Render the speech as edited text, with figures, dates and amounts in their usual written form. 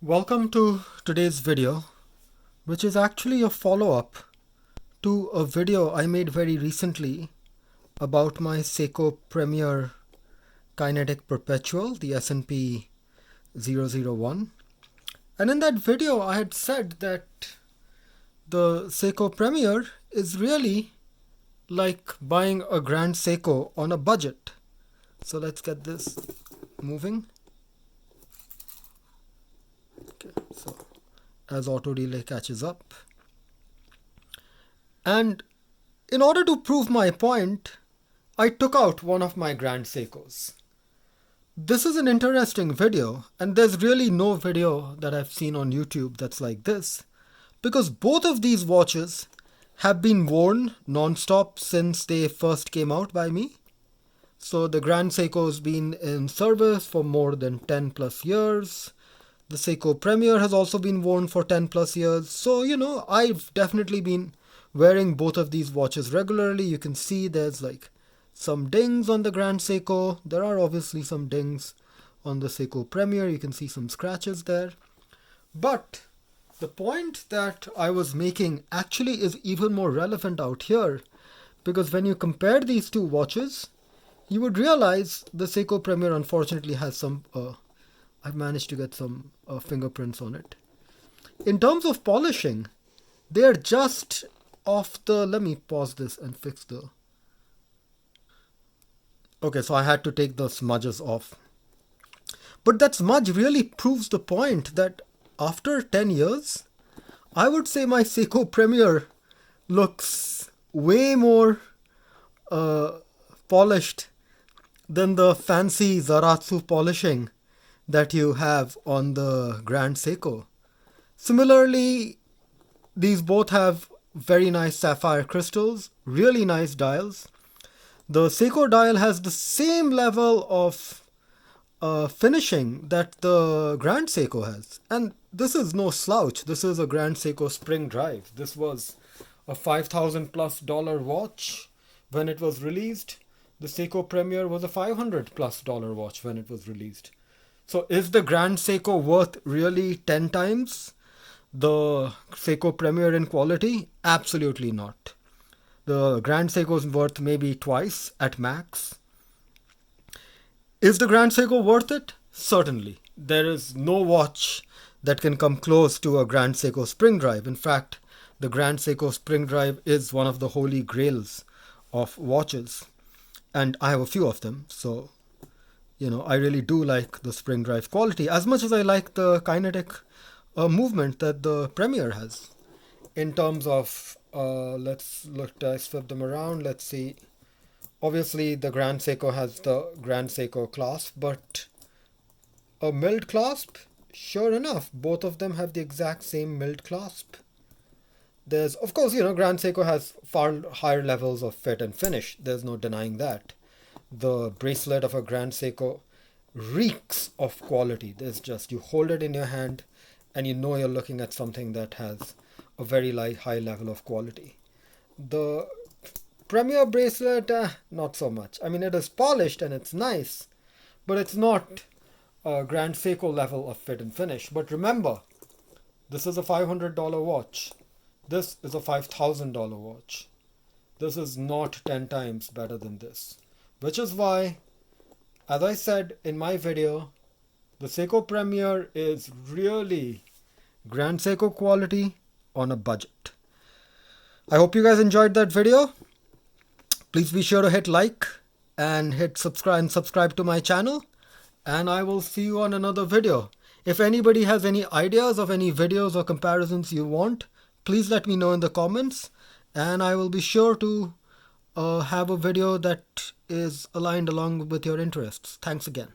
Welcome to today's video, which is actually a follow-up to a video I made very recently about my Seiko Premier Kinetic Perpetual, the S&P 001. And in that video, I had said that the Seiko Premier is really like buying a Grand Seiko on a budget. So let's get this moving. Okay, so as auto relay catches up. And in order to prove my point, I took out one of my Grand Seikos. This is an interesting video, and there's really no video that I've seen on YouTube that's like this, because both of these watches have been worn non-stop since they first came out by me. So the Grand Seiko's been in service for more than 10 plus years. The Seiko Premier has also been worn for 10 plus years. So, I've definitely been wearing both of these watches regularly. You can see there's like some dings on the Grand Seiko. There are obviously some dings on the Seiko Premier. You can see some scratches there. But the point that I was making actually is even more relevant out here, because when you compare these two watches, you would realize the Seiko Premier unfortunately has some I've managed to get some fingerprints on it. In terms of polishing, they're just off the... Let me pause this and fix the... Okay, so I had to take the smudges off. But that smudge really proves the point that after 10 years, I would say my Seiko Premier looks way more polished than the fancy Zaratsu polishing that you have on the Grand Seiko. Similarly, these both have very nice sapphire crystals, really nice dials. The Seiko dial has the same level of finishing that the Grand Seiko has. And this is no slouch. This is a Grand Seiko Spring Drive. This was a $5,000+ watch when it was released. The Seiko Premier was a $500+ watch when it was released. So is the Grand Seiko worth really 10 times the Seiko Premier in quality? Absolutely not. The Grand Seiko is worth maybe twice at max. Is the Grand Seiko worth it? Certainly. There is no watch that can come close to a Grand Seiko Spring Drive. In fact, the Grand Seiko Spring Drive is one of the holy grails of watches. And I have a few of them, so I really do like the Spring Drive quality as much as I like the kinetic movement that the Premier has. In terms of, let's flip them around. Let's see. Obviously, the Grand Seiko has the Grand Seiko clasp, but a milled clasp? Sure enough, both of them have the exact same milled clasp. There's, of course, Grand Seiko has far higher levels of fit and finish. There's no denying that. The bracelet of a Grand Seiko reeks of quality. There's just, you hold it in your hand and you're looking at something that has a very high level of quality. The Premier bracelet, not so much. I mean, it is polished and it's nice, but it's not a Grand Seiko level of fit and finish. But remember, this is a $500 watch. This is a $5,000 watch. This is not 10 times better than this. Which is why, as I said in my video, the Seiko Premier is really Grand Seiko quality on a budget. I hope you guys enjoyed that video. Please be sure to hit like and hit subscribe to my channel. And I will see you on another video. If anybody has any ideas of any videos or comparisons you want, please let me know in the comments. And I will be sure to have a video that is aligned along with your interests. Thanks again.